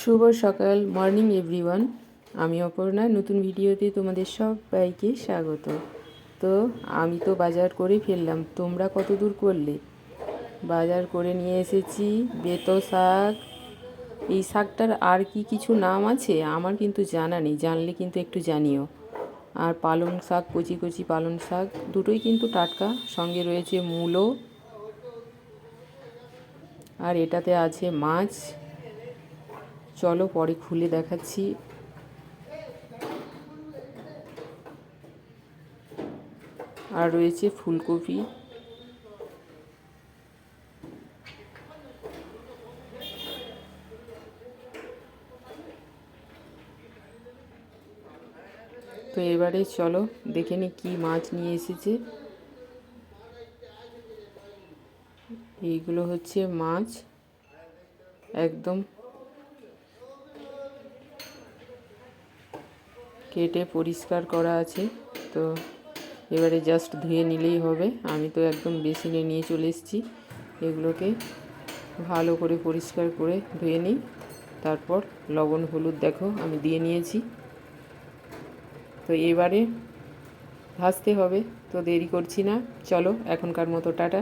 শুভ সকাল, morning everyone. আমি অপর্ণা, নতুন ভিডিওতে তোমাদের সবাইকে স্বাগত। তো আমি তো বাজার করে ফেললাম, তোমরা কত দূর করলে? বাজার করে নিয়ে এসেছি বেতো শাক। এই শাকটার আর কি কিছু নাম আছে আমার কিন্তু জানা নেই, জানলে কিন্তু একটু জানিও। আর পালং শাক, কচি কচি পালং শাক, দুটোই কিন্তু টাটকা। সঙ্গে রয়েছে মূলো, আর এটাতে আছে মাছ। চলো পরে খুলে দেখাচ্ছি। আর রয়েছে ফুলকপি। তো এবারে চলো দেখে নি কী মাছ নিয়ে এসেছে। এইগুলো হচ্ছে মাছ, একদম কেটে পরিষ্কার করা আছে। তো এবারে জাস্ট ধুয়ে নিলেই হবে। আমি তো একদম বেসিনে নিয়ে চলে এসেছি। এগুলোকে ভালো করে পরিষ্কার করে ধুয়ে নিই, তারপর লবণ হলুদ দেখো আমি দিয়ে নিয়েছি। তো এবারে ভাজতে হবে, তো দেরি করছি না, চলো এখনকার মতো টাটা।